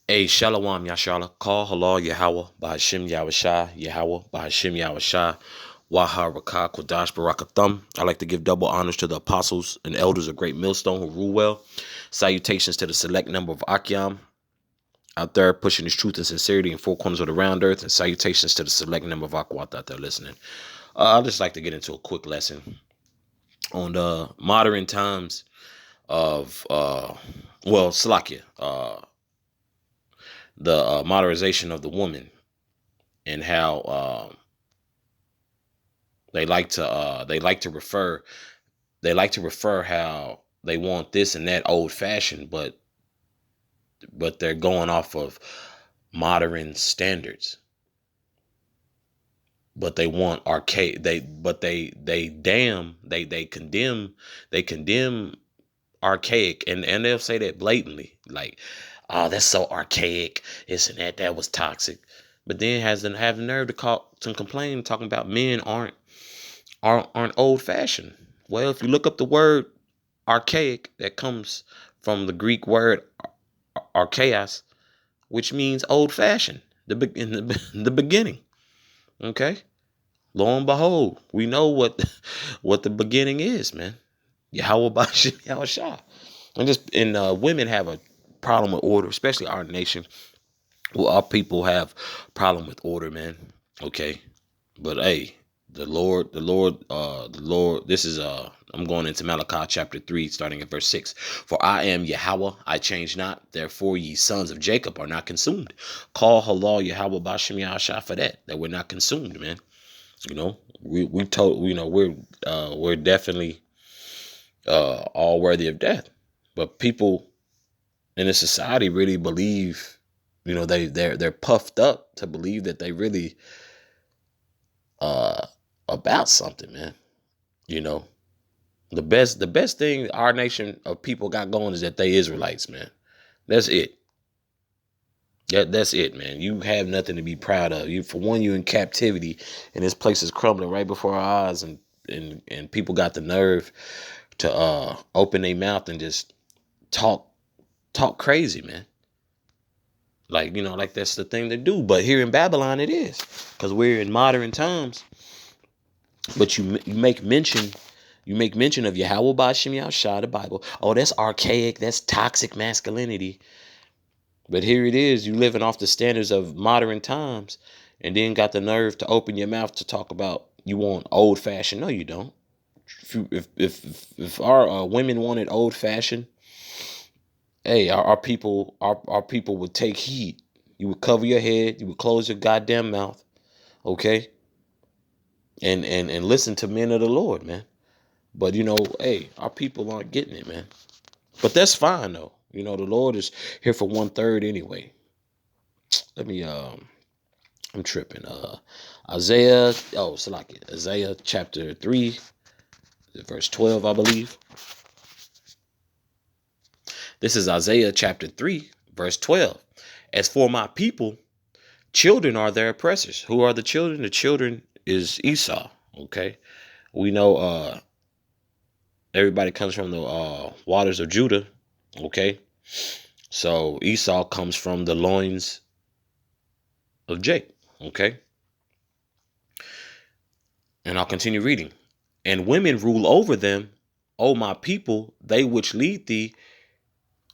Hey, Shalom Yashala, call Halal Yahweh, Bahashim Yahweh Yahweh, Bahashim Yahweh Waha Rakah, Kodash Barakathum. I like to give double honors to the apostles and elders of Great Millstone who rule well. Salutations to the select number of Akyam out there pushing his truth and sincerity in four corners of the round earth. And salutations to the select number of Akwat out there listening. I'd just like to get into a quick lesson on the modern times of, Slakia, the modernization of the woman and how they like to refer how they want this and that old fashioned, but they're going off of modern standards. But they want archaic. They condemn archaic, and they'll say that blatantly, like, oh, that's so archaic, this and that was toxic. But then hasn't have the nerve to call to complain, talking about men aren't old fashioned. Well, if you look up the word archaic, that comes from the Greek word archaeos, which means old fashioned. In the beginning. Okay. Lo and behold, we know what what the beginning is, man. Yahweh Bashim Yahweh Shah. And women have a problem with order, especially our nation. Well, our people have problem with order, man. Okay. But hey, the Lord, this is I'm going into Malachi chapter 3, starting at verse 6. For I am Yahweh, I change not, therefore ye sons of Jacob are not consumed. Call Halal Yahweh Bashim Yahshua for that we're not consumed, man. You know, we told, we're definitely all worthy of death. But people in this society really believe, they're puffed up to believe that they really about something, man. You know, the best thing our nation of people got going is that they Israelites, man. That's it. That's it, man. You have nothing to be proud of. You, for one, you in captivity, and this place is crumbling right before our eyes, and people got the nerve to open their mouth and just talk crazy, man. Like that's the thing to do. But here in Babylon, it is, because we're in modern times. But you make mention. You make mention of Yahweh Ba'Shem Yahushua, the Bible. Oh, that's archaic. That's toxic masculinity. But here it is. You living off the standards of modern times, and then got the nerve to open your mouth to talk about you want old fashioned. No, you don't. If our women wanted old fashioned, hey, our people would take heed. You would cover your head. You would close your goddamn mouth. Okay. And listen to men of the Lord, man. But hey, our people aren't getting it, man. But that's fine though. The Lord is here for 1/3 anyway. Let me I'm tripping. Isaiah, Salaki. Isaiah chapter 3, verse 12, I believe. This is Isaiah chapter 3, verse 12. As for my people, children are their oppressors. Who are the children? The children is Esau. Okay. We know everybody comes from the waters of Judah. Okay. So Esau comes from the loins of Jacob. Okay. And I'll continue reading. And women rule over them, O my people, they which lead thee,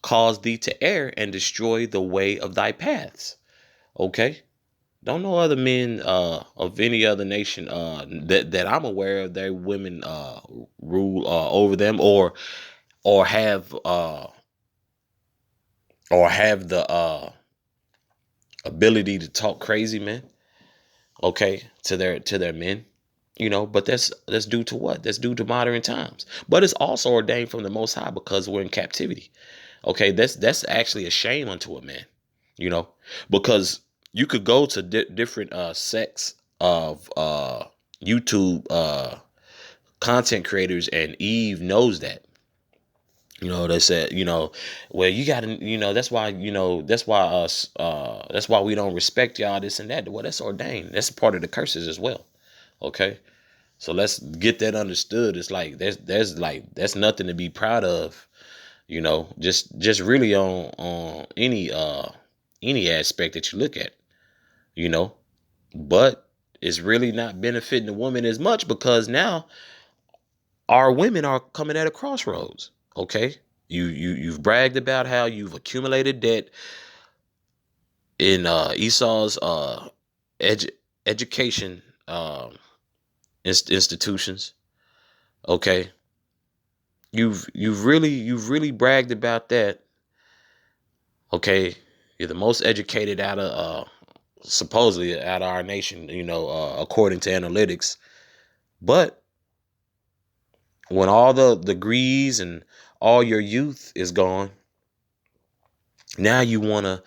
cause thee to err and destroy the way of thy paths. Okay. Don't know other men of any other nation that I'm aware of, their women rule over them or have the ability to talk crazy, man. Okay, to their men. But that's due to what? That's due to modern times. But it's also ordained from the Most High because we're in captivity. Okay, that's actually a shame unto a man. You know, because you could go to different sects of YouTube content creators, and Eve knows that. They said, well, you gotta, that's why us, that's why we don't respect y'all, this and that. Well, that's ordained. That's a part of the curses as well. Okay. So let's get that understood. It's like that's nothing to be proud of, just really on any any aspect that you look at, you know. But it's really not benefiting the woman as much because now our women are coming at a crossroads. Okay. You've bragged about how you've accumulated debt in Esau's edu- education institutions. Okay. You've really bragged about that. Okay. You're the most educated out of supposedly out of our nation, according to analytics. But when all the degrees and all your youth is gone, now you wanna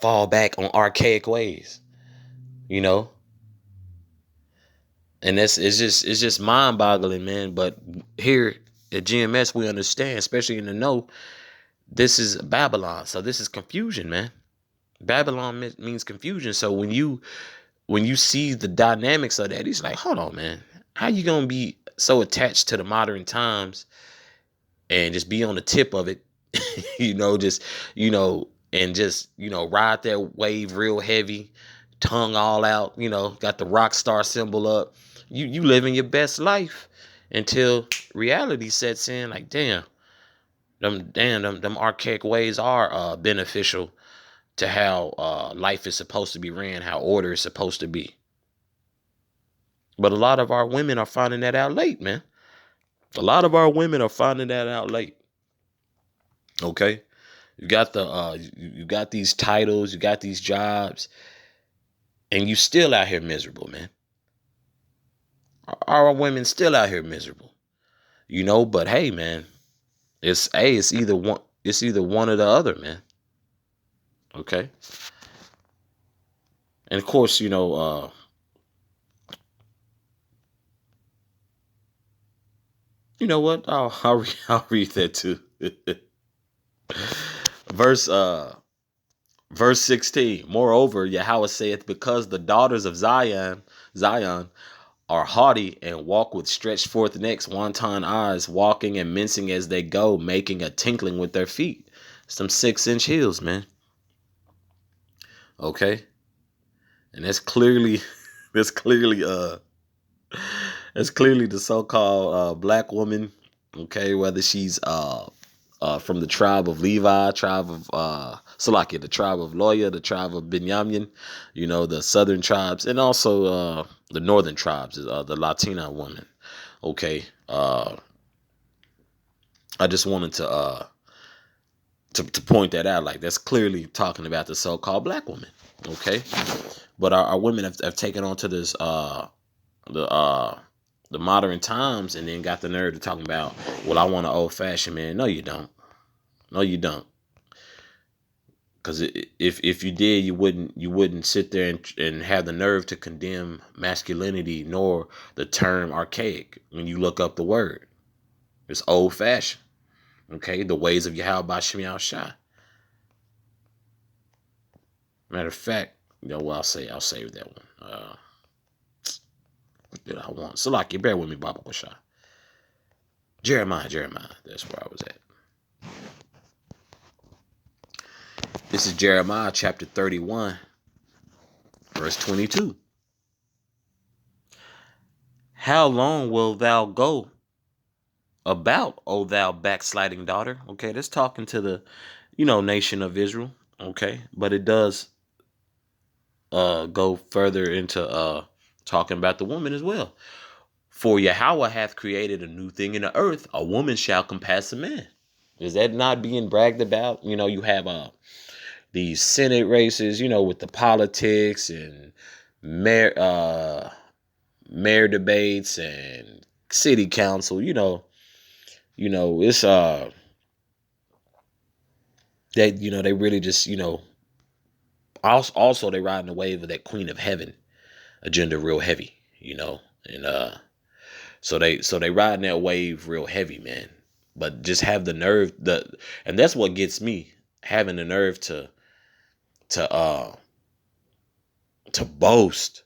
fall back on archaic ways, you know? And it's just mind boggling, man. But here at GMS we understand, especially in the know, this is Babylon. So this is confusion, man. Babylon means confusion. So when you see the dynamics of that, it's like, hold on, man. How you gonna be so attached to the modern times and just be on the tip of it, just and just ride that wave real heavy, tongue all out, got the rock star symbol up. You living your best life until reality sets in. Like, them archaic ways are beneficial to how life is supposed to be ran, how order is supposed to be. But a lot of our women are finding that out late, man. A lot of our women are finding that out late. Okay. You got these titles, you got these jobs, and you still out here miserable, man. Our women still out here miserable. But hey, man, it's either one or the other, man. Okay. And of course, you know what? I'll read that too. verse verse 16. Moreover, Yahweh saith, because the daughters of Zion are haughty and walk with stretched forth necks, wanton eyes, walking and mincing as they go, making a tinkling with their feet. Some 6-inch heels, man. Okay. And that's clearly that's clearly the so-called black woman. Okay, whether she's from the tribe of Levi, tribe of Salakia, the tribe of Loya, the tribe of Binyamin, the southern tribes, and also the northern tribes, the Latina woman. Okay. I just wanted to point that out. Like, that's clearly talking about the so-called black woman. Okay. But our women have taken on to this the modern times, and then got the nerve to talking about, well, I want an old fashioned man. No, you don't. No, you don't. Because if you did, you wouldn't sit there and have the nerve to condemn masculinity nor the term archaic when you look up the word. It's old fashioned. Okay, the ways of Yahweh Bashem Shai. Matter of fact, what I'll save that one. What did I want? Salaki, bear with me, Baba Bashai. Jeremiah. That's where I was at. This is Jeremiah chapter 31, verse 22. How long will thou go about, O thou backsliding daughter? Okay, that's talking to the, nation of Israel. Okay, but it does go further into talking about the woman as well. For Yahweh hath created a new thing in the earth, a woman shall compass a man. Is that not being bragged about? You have these Senate races, with the politics and mayor debates and city council. It's they really just also they riding the wave of that Queen of Heaven agenda real heavy, and so they riding that wave real heavy, man. But just have the nerve, and that's what gets me, having the nerve to uh to boast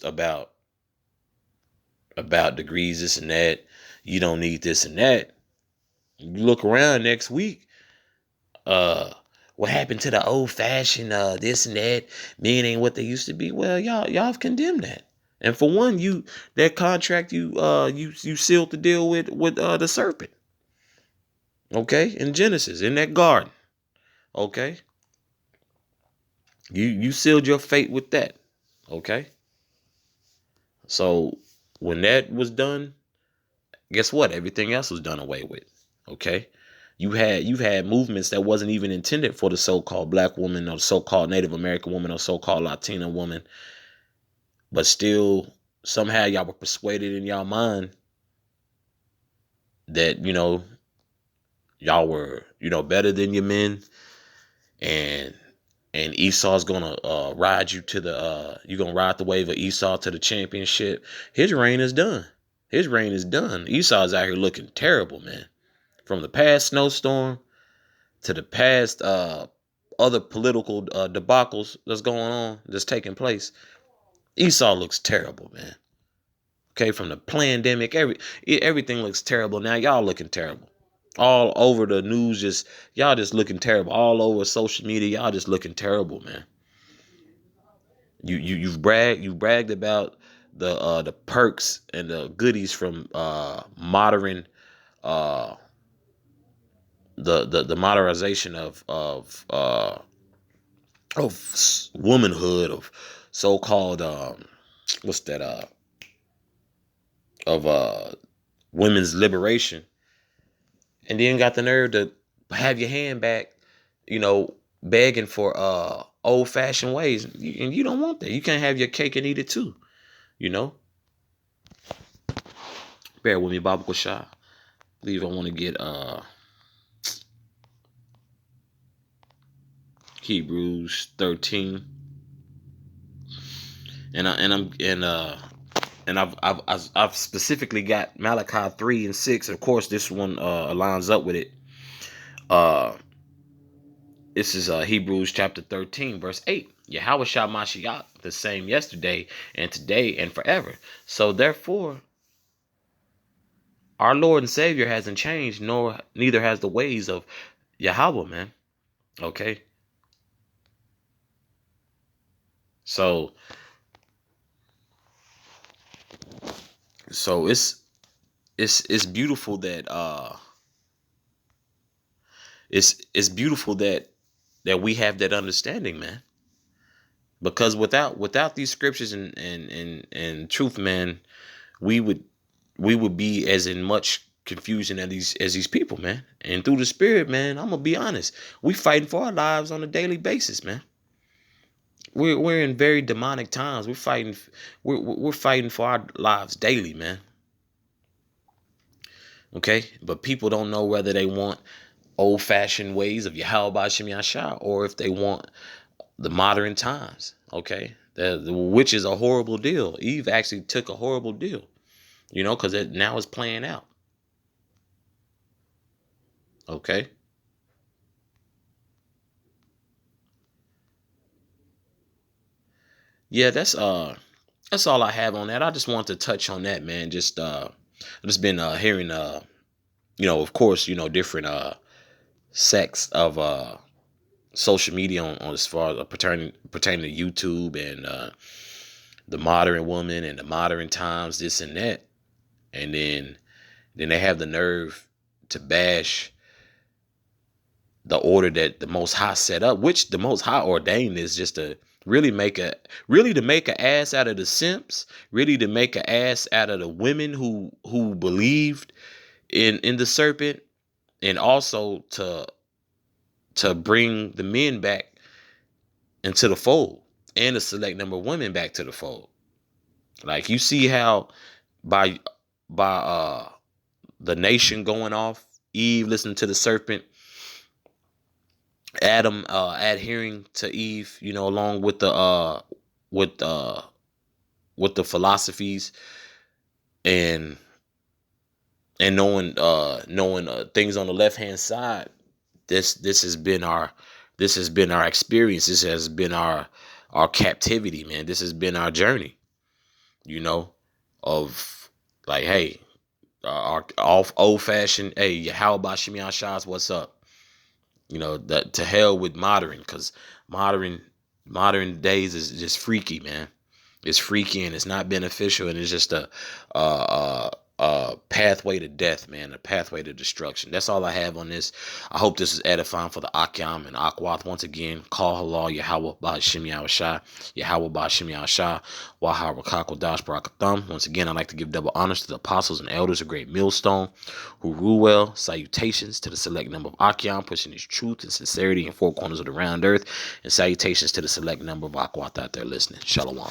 about degrees, this and that. You don't need this and that. You look around next week, uh what happened to the old fashioned this and that? Men ain't what they used to be. Well, y'all have condemned that. And for one, that contract you sealed the deal with the serpent. Okay, in Genesis, in that garden. Okay, you sealed your fate with that. Okay, so when that was done, guess what? Everything else was done away with. Okay, you've had movements that wasn't even intended for the so-called black woman or the so-called Native American woman or so-called Latina woman, but still somehow y'all were persuaded in y'all mind that y'all were better than your men, and Esau's gonna ride you to the you're gonna ride the wave of Esau to the championship. His reign is done. His reign is done. Esau's out here looking terrible, man. From the past snowstorm to the past other political debacles that's taking place. Esau looks terrible, man. Okay, from the pandemic, everything looks terrible. Now y'all looking terrible. All over the news, y'all just looking terrible. All over social media, y'all just looking terrible, man. You bragged about the perks and the goodies from modern the modernization of womanhood, of so-called what's that of women's liberation, and then got the nerve to have your hand back, begging for old-fashioned ways, and you don't want that. You can't have your cake and eat it too. You know, bear with me, Baba Shah. I believe I want to get Hebrews 13, and I've specifically got Malachi 3 and 6. Of course, this one lines up with it. This is Hebrews chapter 13, verse 8. Yahweh Shah Mashiach, the same yesterday and today and forever. So therefore, our Lord and Savior hasn't changed, neither has the ways of Yahweh, man. Okay. So it's beautiful that it's beautiful that we have that understanding, man. Because without these scriptures and truth, man, we would be as in much confusion as these people, man. And through the spirit, man, I'm gonna be honest, we fighting for our lives on a daily basis, man. We're in very demonic times. We're fighting for our lives daily, man. Okay, but people don't know whether they want old-fashioned ways of Yahweh Shem Yashah or if they want the modern times. Okay, which is a horrible deal. Eve actually took a horrible deal, because now it's playing out. Okay. Yeah, that's all I have on that. I just want to touch on that, man. I've just been hearing of course, different sects of social media on as far as pertaining to YouTube and the modern woman and the modern times, this and that. And then they have the nerve to bash the order that the Most High set up, which the Most High ordained is just to really to make an ass out of the simps, really to make an ass out of the women who believed in the serpent, and also to bring the men back into the fold, and a select number of women back to the fold. Like, you see how by the nation going off, Eve listening to the serpent, Adam adhering to Eve, along with with uh with the philosophies, and knowing things on the left hand side. This has been our experience. This has been our captivity, man. This has been our journey, of, like, hey, our old fashioned, hey, how about Shemiah Shahs, what's up? You know, that to hell with modern, because modern modern days is just freaky, man. It's freaky and it's not beneficial, and it's just a pathway to death, man, a pathway to destruction. That's all I have on this. I hope this is edifying for the Akyam and Akwath. Once again, call halal Yahweh Ba'ashim Yahushai, Yahweh Ba'ashim Yahushai, Wahar Rakako Dash Barakatham. Once again, I'd like to give double honors to the apostles and elders of Great Millstone who rule well. Salutations to the select number of Akyam, pushing his truth and sincerity in four corners of the round earth. And salutations to the select number of Akwath out there listening. Shalom.